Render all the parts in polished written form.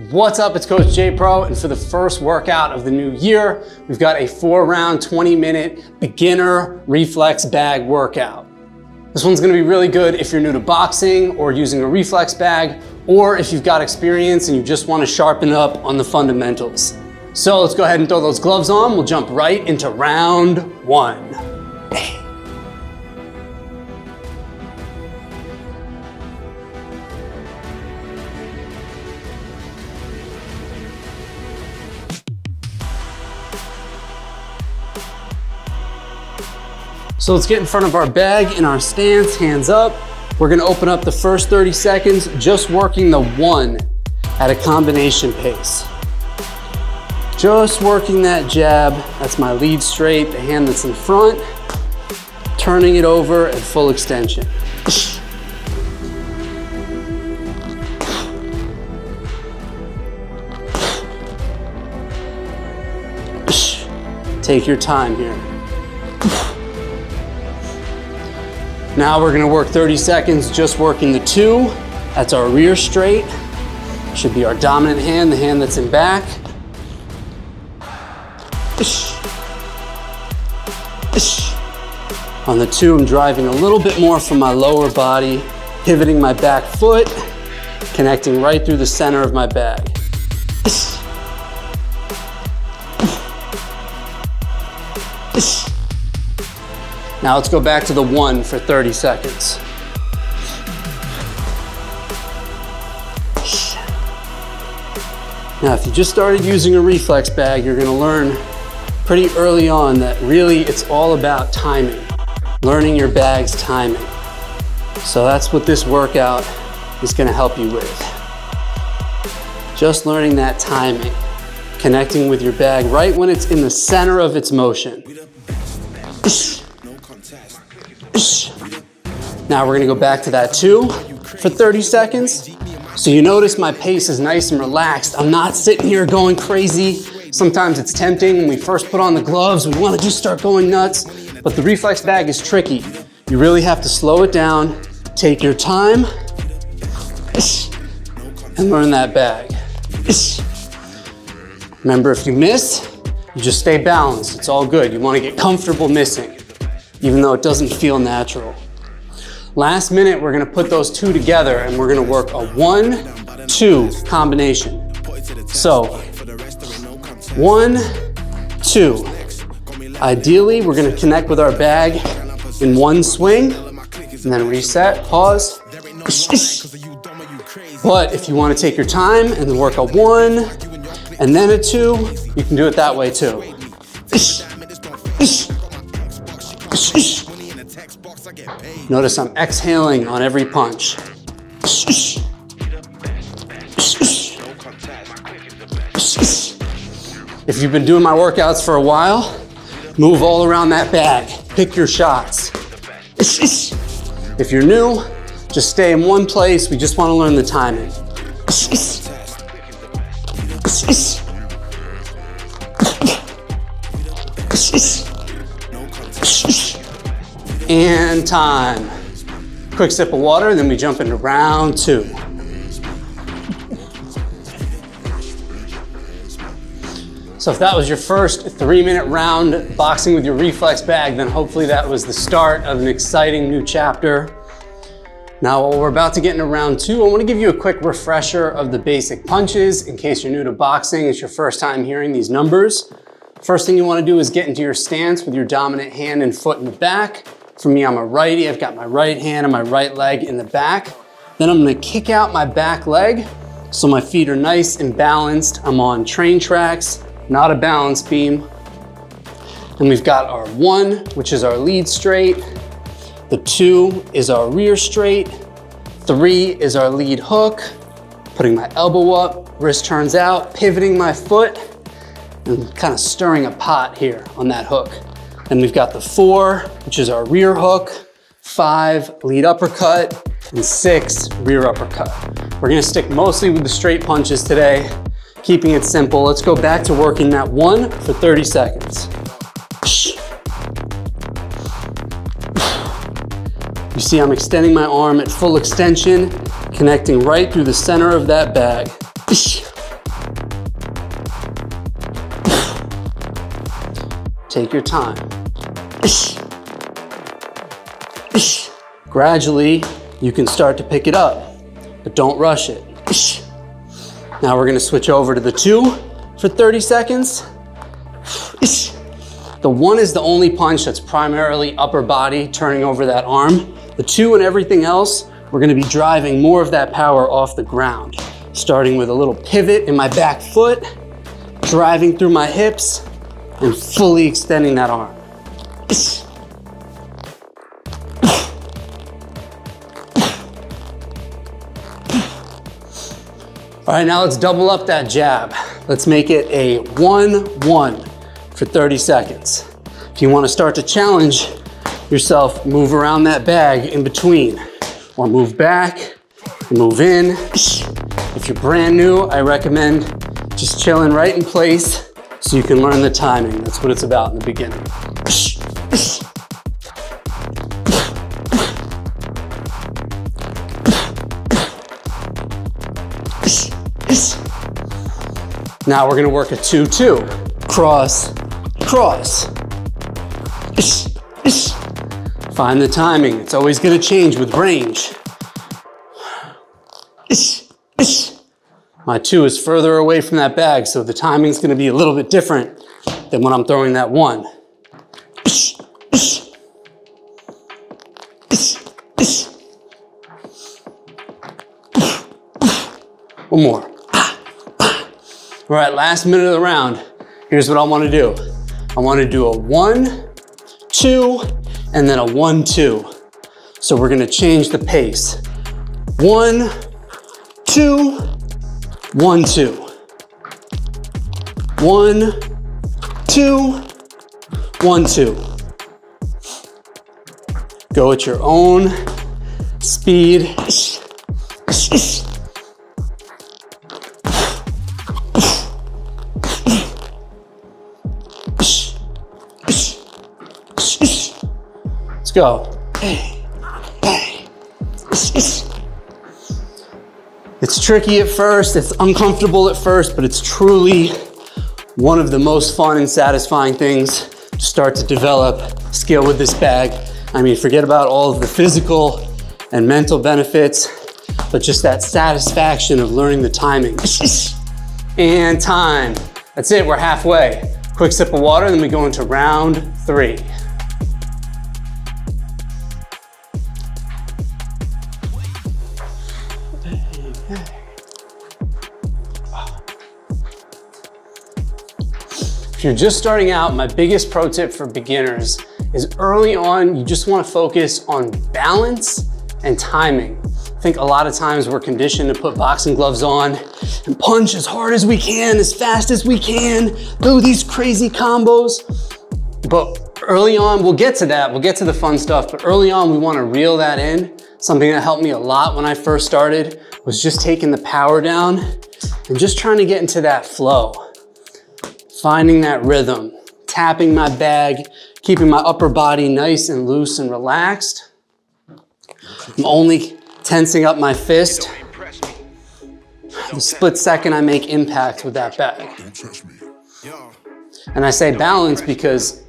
What's up, it's Coach J Pro, and for the first workout of the new year, we've got a 4-round, 20-minute beginner reflex bag workout. This one's gonna be really good if you're new to boxing or using a reflex bag, or if you've got experience and you just wanna sharpen up on the fundamentals. So let's go ahead and throw those gloves on. We'll jump right into round 1. So let's get in front of our bag in our stance, hands up. We're gonna open up the first 30 seconds, just working the 1 at a combination pace. Just working that jab, that's my lead straight, the hand that's in front, turning it over at full extension. Take your time here. Now we're gonna work 30 seconds just working the 2. That's our rear straight. Should be our dominant hand, the hand that's in back. On the 2, I'm driving a little bit more from my lower body, pivoting my back foot, connecting right through the center of my bag. Now let's go back to the 1 for 30 seconds. Now, if you just started using a reflex bag, you're gonna learn pretty early on that really it's all about timing, learning your bag's timing. So that's what this workout is gonna help you with. Just learning that timing, connecting with your bag right when it's in the center of its motion. Now we're gonna go back to that 2 for 30 seconds. So you notice my pace is nice and relaxed. I'm not sitting here going crazy. Sometimes it's tempting when we first put on the gloves, we wanna just start going nuts, but the reflex bag is tricky. You really have to slow it down, take your time, and learn that bag. Remember, if you miss, you just stay balanced. It's all good. You wanna get comfortable missing, even though it doesn't feel natural. Last minute, we're gonna put those 2 together and we're gonna work a 1-2 combination. So, 1, 2. Ideally, we're gonna connect with our bag in 1 swing and then reset, pause. But if you wanna take your time and then work a 1 and then a 2, you can do it that way too. Notice I'm exhaling on every punch. If you've been doing my workouts for a while, move all around that bag. Pick your shots. If you're new, just stay in one place. We just want to learn the timing. And time. Quick sip of water, and then we jump into round 2. So if that was your first 3-minute round boxing with your reflex bag, then hopefully that was the start of an exciting new chapter. Now, while we're about to get into round 2, I want to give you a quick refresher of the basic punches in case you're new to boxing. It's your first time hearing these numbers. First thing you want to do is get into your stance with your dominant hand and foot in the back. For me, I'm a righty. I've got my right hand and my right leg in the back. Then I'm gonna kick out my back leg so my feet are nice and balanced. I'm on train tracks, not a balance beam. And we've got our 1, which is our lead straight. The 2 is our rear straight. 3 is our lead hook. Putting my elbow up, wrist turns out, pivoting my foot, and kind of stirring a pot here on that hook. Then we've got the 4, which is our rear hook, 5, lead uppercut, and 6, rear uppercut. We're gonna stick mostly with the straight punches today, keeping it simple. Let's go back to working that 1 for 30 seconds. You see I'm extending my arm at full extension Connecting right through the center of that bag. Take your time. Gradually, you can start to pick it up, but don't rush it. Now we're gonna switch over to the 2 for 30 seconds. The 1 is the only punch that's primarily upper body, turning over that arm. The 2 and everything else, we're gonna be driving more of that power off the ground. Starting with a little pivot in my back foot, driving through my hips, and fully extending that arm. All right, now let's double up that jab. Let's make it a 1-1 for 30 seconds. If you want to start to challenge yourself, move around that bag in between, or move back, move in. If you're brand new, I recommend just chilling right in place so you can learn the timing. That's what it's about in the beginning. Now we're gonna work a 2-2. Cross, cross. Find the timing. It's always gonna change with range. My 2 is further away from that bag, so the timing's gonna be a little bit different than when I'm throwing that 1. One more. All right, last minute of the round. Here's what I wanna do. I wanna do a 1-2, and then a 1-2. So we're gonna change the pace. 1-2, 1-2. 1-2, 1-2. Go at your own speed. Let's go. It's tricky at first, it's uncomfortable at first, but it's truly one of the most fun and satisfying things to start to develop skill with this bag. I mean, forget about all of the physical and mental benefits, but just that satisfaction of learning the timing. And time. That's it, we're halfway. Quick sip of water, then we go into round 3. If you're just starting out, my biggest pro tip for beginners is early on, you just want to focus on balance and timing. I think a lot of times we're conditioned to put boxing gloves on and punch as hard as we can, as fast as we can, do these crazy combos. But early on, we'll get to that, we'll get to the fun stuff, but early on we want to reel that in. Something that helped me a lot when I first started was just taking the power down and just trying to get into that flow. Finding that rhythm, tapping my bag, keeping my upper body nice and loose and relaxed. I'm only tensing up my fist the split second I make impact with that bag. And I say balance because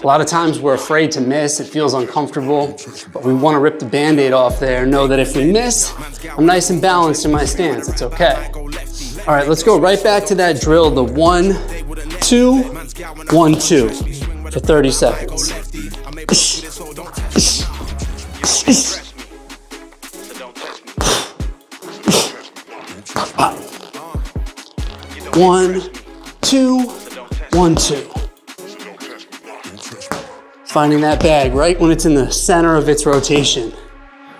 a lot of times we're afraid to miss, it feels uncomfortable, but we want to rip the Band-Aid off there, know that if we miss, I'm nice and balanced in my stance, it's okay. All right, let's go right back to that drill, the 1-2, 1-2 for 30 seconds. 1-2, 1-2. Finding that bag right when it's in the center of its rotation.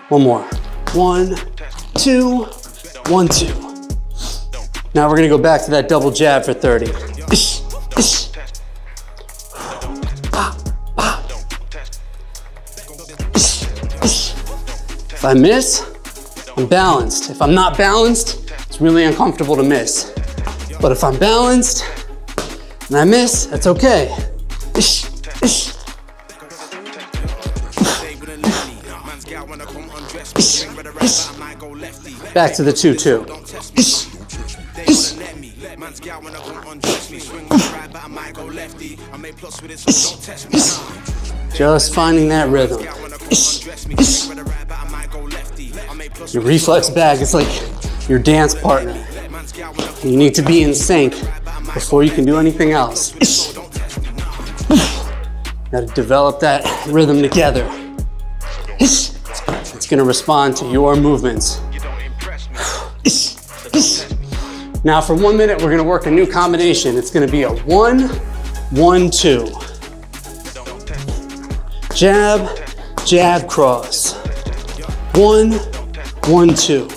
One more. 1-2, 1-2. Now we're gonna go back to that double jab for 30. If I miss, I'm balanced. If I'm not balanced, it's really uncomfortable to miss. But if I'm balanced and I miss, that's okay. Back to the 2-2. Just finding that rhythm. Your reflex bag is like your dance partner. You need to be in sync before you can do anything else. Got to develop that rhythm together. It's going to respond to your movements. Now for 1 minute, we're going to work a new combination. It's going to be a 1-1-2. Jab, jab, cross. 1-1-2.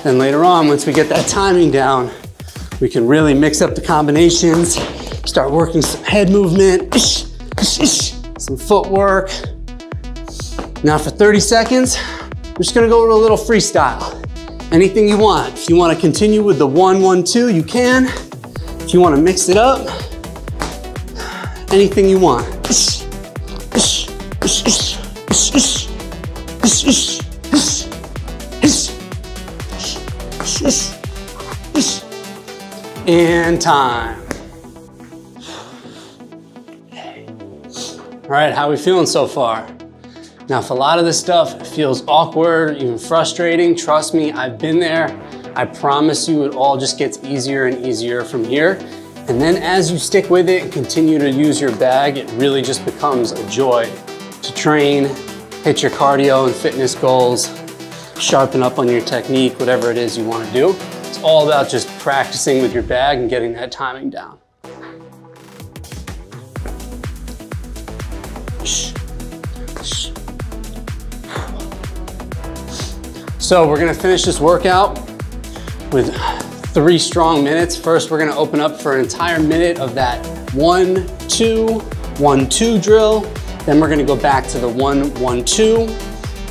And later on, once we get that timing down, we can really mix up the combinations, start working some head movement, some footwork. Now for 30 seconds, we're just gonna go with a little freestyle. Anything you want. If you want to continue with the 1-1-2, you can. If you want to mix it up, anything you want. And time. All right, how are we feeling so far? Now, if a lot of this stuff feels awkward, even frustrating, trust me, I've been there. I promise you it all just gets easier and easier from here. And then as you stick with it and continue to use your bag, it really just becomes a joy to train, hit your cardio and fitness goals, sharpen up on your technique, whatever it is you want to do. It's all about just practicing with your bag and getting that timing down. So we're gonna finish this workout with 3 strong minutes. First, we're gonna open up for an entire minute of that 1-2-1-2 drill. Then we're gonna go back to the 1-1-2.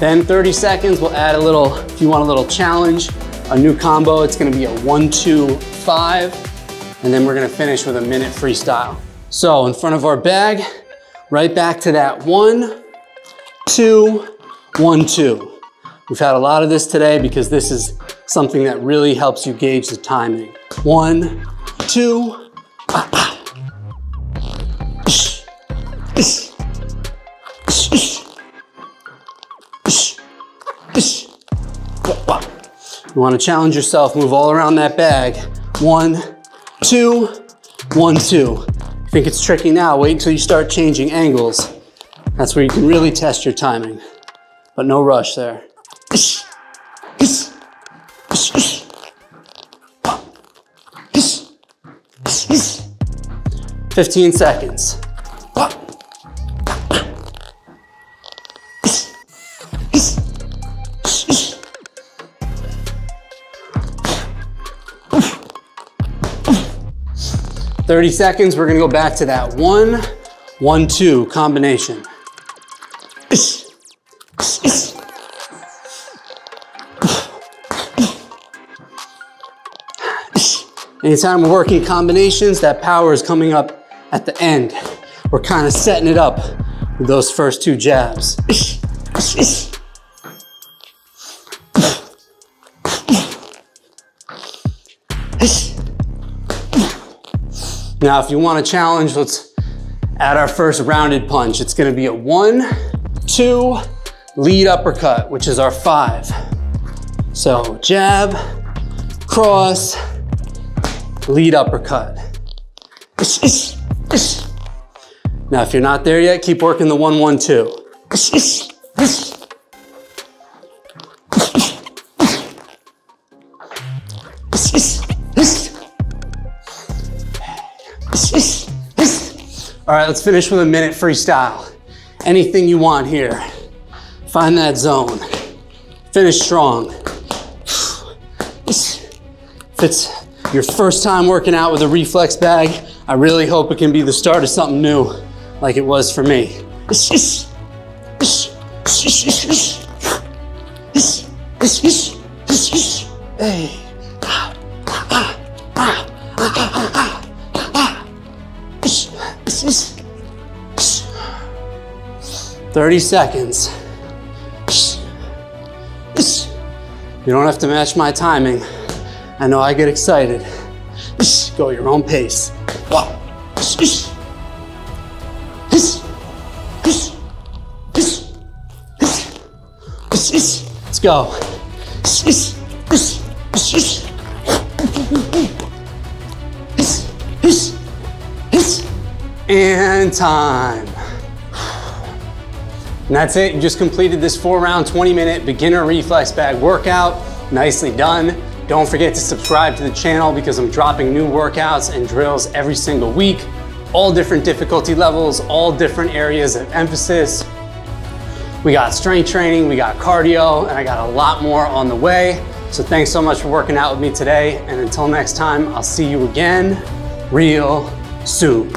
Then 30 seconds, we'll add a little, if you want a little challenge, a new combo. It's gonna be a 1-2-5. And then we're gonna finish with a minute freestyle. So in front of our bag, right back to that 1-2-1-2. We've had a lot of this today because this is something that really helps you gauge the timing. 1, 2, You want to challenge yourself, move all around that bag. 1, 2, 1, 2. If you think it's tricky now, wait until you start changing angles. That's where you can really test your timing, but no rush there. 15 seconds. 30 seconds, we're gonna go back to that 1-1-2 combination. Anytime we're working combinations, that power is coming up at the end. We're kind of setting it up with those first 2 jabs. Now, if you want a challenge, let's add our first rounded punch. It's gonna be a 1-2 lead uppercut, which is our 5. So jab, cross, lead uppercut. Now, if you're not there yet, keep working the 1-1-2. 'All right, let's finish with a minute freestyle. anything you want here. Find that zone. Finish strong. If it's your first time working out with a Reflex bag, I really hope it can be the start of something new, like it was for me. Hey. 30 seconds. You don't have to match my timing. I know I get excited. Go your own pace. Wow. Let's go. And time. And that's it. You just completed this 4-round, 20-minute beginner Reflex bag workout. Nicely done. Don't forget to subscribe to the channel because I'm dropping new workouts and drills every single week. All different difficulty levels, all different areas of emphasis. We got strength training, we got cardio, and I got a lot more on the way. So thanks so much for working out with me today. And until next time, I'll see you again real soon.